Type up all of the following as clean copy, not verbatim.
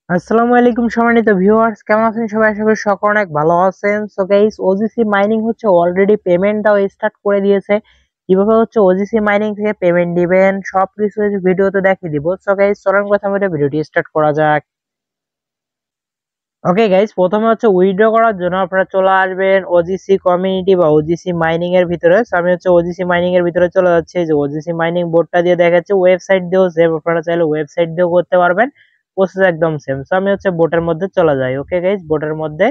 আসসালামু আলাইকুম সম্মানিত ভিউয়ার্স, কেমন আছেন সবাই? আশা করি সকলে অনেক ভালো আছেন। সো গাইস, ওজিসি মাইনিং হচ্ছে অলরেডি পেমেন্টটাও স্টার্ট করে দিয়েছে। কিভাবে হচ্ছে ওজিসি মাইনিং থেকে পেমেন্ট দিবেন সবকিছু এই ভিডিওতে দেখিয়ে দিব। সো গাইস, চলুন কথা বলে ভিডিওটি স্টার্ট করা যাক। ওকে গাইস, প্রথমে হচ্ছে উইথড্র করার জন্য আপনারা চলে আসবেন ওজিসি কমিউনিটি বা ওজিসি মাইনিং এর ভিতরে। সো আমি হচ্ছে ওজিসি মাইনিং এর ভিতরে চলে যাচ্ছি। এই যে ওজিসি মাইনিং বোর্ডটা দিয়ে দেখাচ্ছে, ওয়েবসাইট দিয়েও সেভ, আপনারা চাইলে ওয়েবসাইট দিয়েও করতে পারবেন। প্রসেস একদম সেম। সো আমি হচ্ছে বোটের মধ্যে চলে যাই। ওকে গাইস, বোটের মধ্যে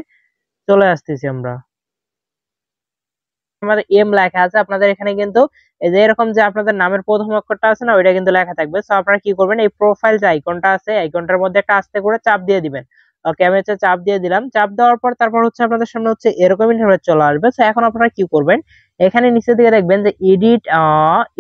চলে আসতেছি আমরা। আমাদের এম লেখা আছে আপনাদের এখানে কিন্তু এই যে এরকম যে আপনাদের নামের প্রথম অক্ষরটা আছে না, ওইটা কিন্তু লেখা থাকবে। সো আপনারা কি করবেন, এই প্রোফাইল যে আইকনটা আছে, আইকনটার মধ্যে একটা আস্তে করে চাপ দিয়ে দিবেন। ওকে, আমি হচ্ছে চাপ দিয়ে দিলাম। চাপ দেওয়ার পর তারপর হচ্ছে আপনাদের সামনে হচ্ছে এরকম ইন্টারফেস চলে আসবে। সো এখন আপনারা কি করবেন, এখানে নিচের দিকে দেখবেন যে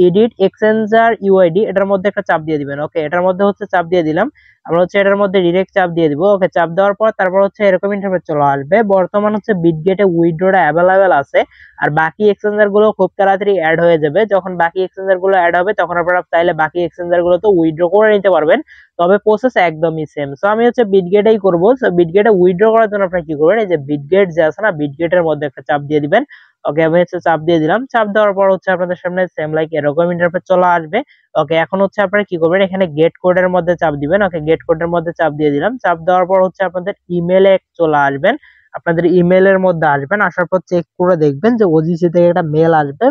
এডিট এক্সচেঞ্জার ইউআইডি, এটার মধ্যে একটা চাপ দিয়ে দিবেন। ওকে, এটার মধ্যে হচ্ছে চাপ দিয়ে দিলাম। আমরা হচ্ছে এটার মধ্যে ডিরেক্ট চাপ দিয়ে দিব। ওকে, চাপ দেওয়ার পর তারপর হচ্ছে এরকম ইন্টারফেস চলে আসবে। বর্তমান হচ্ছে বিটগেটে উইথড্রটা অ্যাভেলেবেল আছে, আর বাকি এক্সচেঞ্জার গুলো খুব তাড়াতাড়ি অ্যাড হয়ে যাবে। যখন বাকি এক্সচেঞ্জার গুলো অ্যাড হবে তখন আপনারা চাইলে বাকি এক্সচেঞ্জার গুলো তো উইথড্র করে নিতে পারবেন, তবে প্রসেস একদমই সেম। সো আমি হচ্ছে বিটগেটেই করব। সো বিটগেটে উইথড্র করার জন্য আপনারা কি করবেন, এই যে বিটগেট যে আছে না, বিটগেটের মধ্যে একটা চাপ দিয়ে দিবেন। ওকে, আমি হচ্ছে চাপ দিয়ে দিলাম। চাপ দেওয়ার পর হচ্ছে আপনাদের সামনে সেম লাইক এরকম ইন্টারফেস চলে আসবে। ওকে, এখন হচ্ছে আপনারা কি করবেন, এখানে গেট কোডের মধ্যে চাপ দিবেন। ওকে, গেট কোডের মধ্যে চাপ দিয়ে দিলাম। চাপ দেওয়ার পর হচ্ছে আপনাদের ইমেলে চলে আসবেন। আপনাদের ইমেলের মধ্যে আসবেন, আসার পর চেক করে দেখবেন যে ওজিসি থেকে একটা মেল আসবে।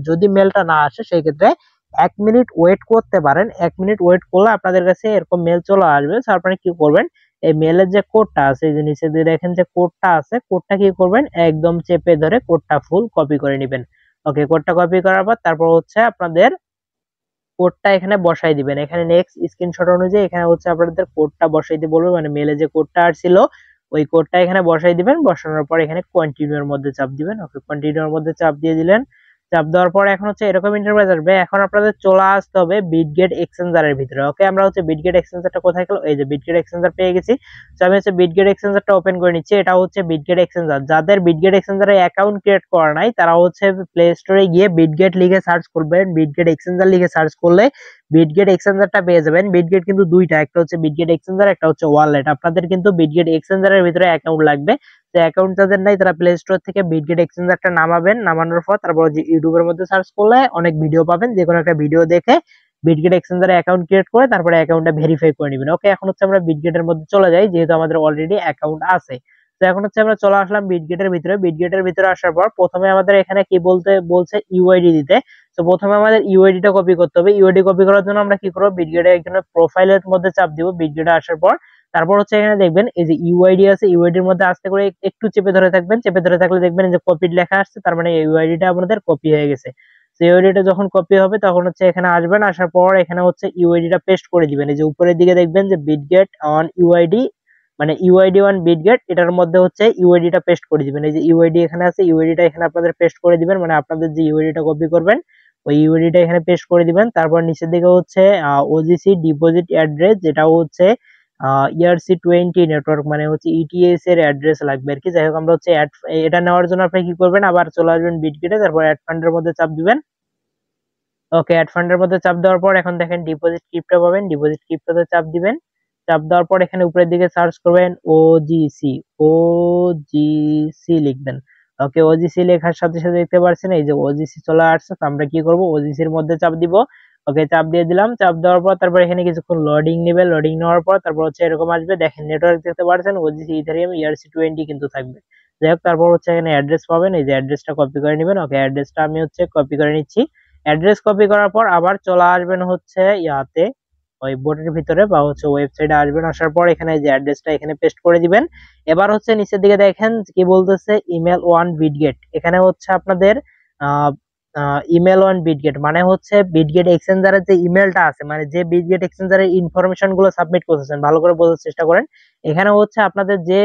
যদি মেলটা না আসে সেই ক্ষেত্রে 1 মিনিট ওয়েট করতে পারেন। 1 মিনিট ওয়েট করলে আপনাদের কাছে এরকম মেল চলে আসবে। তো আপনারা কি করবেন, এই মেলের যে কোডটা আছে, এই যে নিচে দিয়ে দেখেন যে কোডটা আছে, কোডটা কি করবেন, একদম চেপে ধরে কোডটা ফুল কপি করে নেবেন। ওকে, কোডটা কপি করার পর তারপর হচ্ছে আপনাদের কোডটা এখানে বসাই দিবেন। এখানে নেক্সট স্ক্রিনশট অনুযায়ী এখানে হচ্ছে আপনাদের কোডটা বসাইতে বলবে, মানে মেলে যে কোডটা আসছিল ওই কোডটা এখানে বসাই দিবেন। বসানোর পর এখানে কন্টিনিউ এর মধ্যে চাপ দিবেন। ওকে, কন্টিনিউ এর মধ্যে চাপ দিয়ে দিলেন। চাপ দেওয়ার পর এখন হচ্ছে এরকম ইন্টারফেস আসবে। এখন আপনাদের চলে আসতে হবে বিটগেট এক্সচেঞ্জারের ভিতরে। ওকে, আমরা হচ্ছে বিটগেট এক্সচেঞ্জারটা কোথায় গেল, এই যে বিটগেট এক্সচেঞ্জার পেয়ে গেছি। তো আমি হচ্ছে বিটগেট এক্সচেঞ্জারটা ওপেন করে নিচ্ছি। এটা হচ্ছে বিটগেট এক্সচেঞ্জার। যাদের বিটগেট এক্সচেঞ্জারে অ্যাকাউন্ট ক্রিয়েট করা নাই তারা হচ্ছে প্লে স্টোরে গিয়ে বিটগেট লিখে সার্চ করবেন। বিটগেট এক্সচেঞ্জার লিখে সার্চ করলে বিটগেট এক্সচেঞ্জারটা পেয়ে যাবেন। বিটগেট কিন্তু দুইটা, একটা হচ্ছে বিটগেট এক্সচেঞ্জার, একটা হচ্ছে ওয়ালেট। আপনাদের কিন্তু বিটগেট এক্সচেঞ্জারের ভিতরে অ্যাকাউন্ট লাগবে। যে অ্যাকাউন্ট যাদের নাই তারা প্লে স্টোর থেকে বিটগেট এক্সচেঞ্জারটা নামাবেন। নামানোর পর তারপর যে ইউটিউবের মধ্যে সার্চ করলে অনেক ভিডিও পাবেন, যে কোনো একটা ভিডিও দেখে বিটগেট এক্সচেঞ্জারে অ্যাকাউন্ট ক্রিয়েট করে তারপরে অ্যাকাউন্টটা ভেরিফাই করে নেবেন। ওকে, এখন হচ্ছে আমরা বিটগেটের মধ্যে চলে যাই, যেহেতু আমাদের অলরেডি অ্যাকাউন্ট আছে। তো এখন হচ্ছে আমরা চলে আসলাম বিটগেটের ভিতরে। বিটগেটের ভিতরে আসার পর প্রথমে আমাদের এখানে কি বলতে বলছে, ইউআইডি দিতে। তো প্রথমে আমাদের ইউআইডিটা কপি করতে হবে। ইউআইডি কপি করার জন্য আমরা কি করব, বিটগেটে একজনের প্রোফাইলের মধ্যে চাপ দিব। বিটগেটে আসার পর তারপর হচ্ছে এখানে দেখবেন এই যে ইউআইডি আছে, ইউআইডির মধ্যে আস্তে করে একটু চেপে ধরে থাকবেন। চেপে ধরে থাকলে দেখবেন এই যে কপিড লেখা আসছে, তার মানে ইউআইডিটা আমাদের কপি হয়ে গেছে। তো ইউআইডিটা যখন কপি হবে তখন হচ্ছে এখানে আসবেন। আসার পর এখানে হচ্ছে ইউআইডিটা পেস্ট করে দিবেন। এই যে উপরের দিকে দেখবেন যে বিটগেট অন ইউআইডি, মানে ইউআইডি ওয়ান বিটগেট, এটার মধ্যে হচ্ছে ইউআইডিটা পেস্ট করে দিবেন। এই যে ইউআইডি এখানে আছে, ইউআইডিটা এখানে আপনাদের পেস্ট করে দিবেন। মানে আপনাদের যে ইউআইডিটা কপি করবেন ওই ইউআইডিটা এখানে পেস্ট করে দিবেন। তারপর নিচের দিকে হচ্ছে ওজিসি ডিপোজিট অ্যাড্রেস, যেটা হচ্ছে ERC20 নেটওয়ার্ক, মানে হচ্ছে ইটিএস এর অ্যাড্রেস লাগবে আর কি। যাই হোক, আমরা হচ্ছে এটা নেওয়ার জন্য আপনি কি করবেন, আবার চলে আসবেন বিটগেটে, তারপর অ্যাড ফান্ডের মধ্যে চাপ দিবেন। ওকে, অ্যাড ফান্ডের মধ্যে চাপ দেওয়ার পর এখন দেখেন ডিপোজিট ক্রিপ্টো পাবেন। ডিপোজিট ক্রিপ্টোতে চাপ দিবেন। চাপ দেওয়ার পর এখানে উপরের দিকে সার্চ করবেন ওজিসি, ওজিসি লিখবেন। ওকে, ওজিসি লেখার সাথে সাথে দেখতে পাচ্ছেন এই যে ওজিসি চলে আসছে। তো আমরা কি করব, ওজিসির মধ্যে চাপ দিব। ওকে, চাপ দিয়ে দিলাম। চাপ দেওয়ার পর তারপর এখানে কিছুক্ষণ লোডিং নেবে। লোডিং নেওয়ার পর তারপর হচ্ছে এরকম আসবে, দেখেন নেটওয়ার্ক দেখতে পাচ্ছেন ওজিসি ইথেরিয়াম ERC20 কিন্তু থাকবে। যাই হোক, তারপর হচ্ছে এখানে অ্যাড্রেস পাবেন, এই যে অ্যাড্রেসটা কপি করে নেবেন। ওকে, অ্যাড্রেসটা আমি হচ্ছে কপি করে নিচ্ছি। অ্যাড্রেস কপি করার পর আবার চলে আসবেন হচ্ছে ইয়াতে, ওই বোর্ডের ভিতরে বা হচ্ছে ওয়েবসাইটে আসবেন। আসার পর এখানে যে অ্যাড্রেসটা এখানে পেস্ট করে দিবেন। এবার হচ্ছে নিচের দিকে দেখেন কি বলতেছে, ইমেল ওয়ান বিটগেট। এখানে হচ্ছে আপনাদের ইমেল ওয়ান বিটগেট মানে হচ্ছে বিটগেট এক্সচেঞ্জারের যে ইমেলটা আছে, মানে যে বিটগেট এক্সচেঞ্জারের ইনফরমেশন গুলো সাবমিট করতেছেন, ভালো করে বোঝার চেষ্টা করেন। এখানে হচ্ছে আপনাদের যে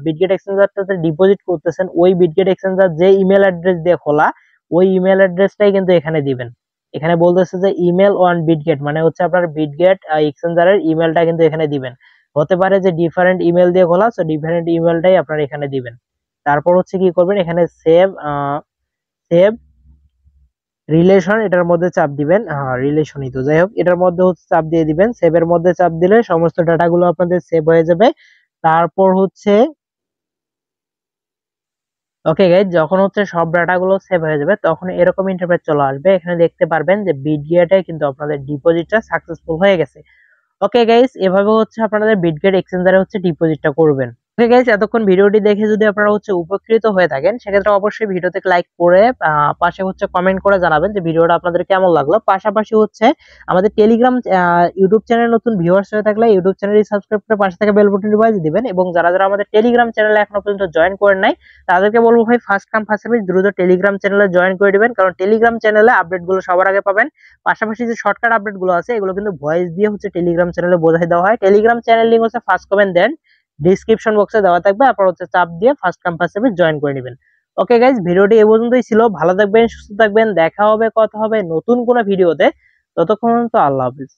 বিটগেট এক্সচেঞ্জারটাতে ডিপোজিট করতেছেন ওই বিটগেট এক্সচেঞ্জার যে ইমেল অ্যাড্রেস দিয়ে খোলা, ওই ইমেল অ্যাড্রেসটাই কিন্তু এখানে দিবেন। এখানে বলতেছে যে ইমেল অন বিটগেট মানে হচ্ছে আপনার বিটগেট এক্সচেঞ্জারের ইমেলটা কিন্তু এখানে দিবেন। হতে পারে যে ডিফারেন্ট ইমেল দিয়ে খোলা, সো ডিফারেন্ট ইমেলটাই আপনারা এখানে দিবেন। তারপর হচ্ছে কি করবেন, এখানে সেভ সেভ রিলেশন এটার মধ্যে চাপ দিবেন, রিলেশনই তো, যাই হোক এটার মধ্যে হচ্ছে চাপ দিয়ে দিবেন। সেভের মধ্যে চাপ দিলে সমস্ত ডাটাগুলো আপনাদের সেভ হয়ে যাবে। তারপর হচ্ছে ওকে গাইজ, যখন হচ্ছে সব ডাটাগুলো সেভ হয়ে যাবে তখন এরকম ইন্টারফেস চলে আসবে। এখানে দেখতে পারবেন যে বিটগেটে কিন্তু আপনাদের ডিপোজিটটা সাকসেসফুল হয়ে গেছে। ওকে গাইস, এভাবে হচ্ছে আপনাদের বিটগেট এক্সচেঞ্জারে হচ্ছে ডিপোজিটটা করবেন। ওকে গাইস, এতক্ষণ ভিডিওটি দেখে যদি আপনারা হচ্ছে উপকৃত হয়ে থাকেন সেক্ষেত্রে অবশ্যই ভিডিওতে লাইক করে পাশে হচ্ছে কমেন্ট করে জানাবেন যে ভিডিওটা আপনাদের কেমন লাগলো। পাশাপাশি হচ্ছে আমাদের টেলিগ্রাম ইউটিউব চ্যানেল নতুন ভিউয়ার্স হয়ে থাকলে ইউটিউব চ্যানেলটি সাবস্ক্রাইব করে পাশে থেকে বেল বাটনটি বাজিয়ে দিবেন, এবং যারা যারা আমাদের টেলিগ্রাম চ্যানেলে এখনো পর্যন্ত জয়েন করেন নাই তাদেরকে বলবো ভাই ফার্স্ট কাম ফার্স্ট সার্ভিস দ্রুত টেলিগ্রাম চ্যানেলে জয়েন করে দিবেন, কারণ টেলিগ্রাম চ্যানেলে আপডেটগুলো সবার আগে পাবেন। পাশাপাশি যে শর্টকাট আপডেট গুলো আছে এগুলো কিন্তু ভয়েস দিয়ে হচ্ছে টেলিগ্রাম চ্যানেলে বোঝাই দেওয়া হয়। টেলিগ্রাম চ্যানেল লিংক হচ্ছে ফার্স্ট কমেন্ট দেন ডিসক্রিপশন বক্সে দেওয়া থাকবে, আপনারা হচ্ছে চাপ দিয়ে first come first service join করে নেবেন। ওকে গাইজ, ভিডিওটি এই পর্যন্তই ছিল। ভালো থাকবেন, সুস্থ থাকবেন, দেখা হবে, কথা হবে নতুন কোনো ভিডিওতে। ততক্ষণ তো আল্লাহ হাফিজ।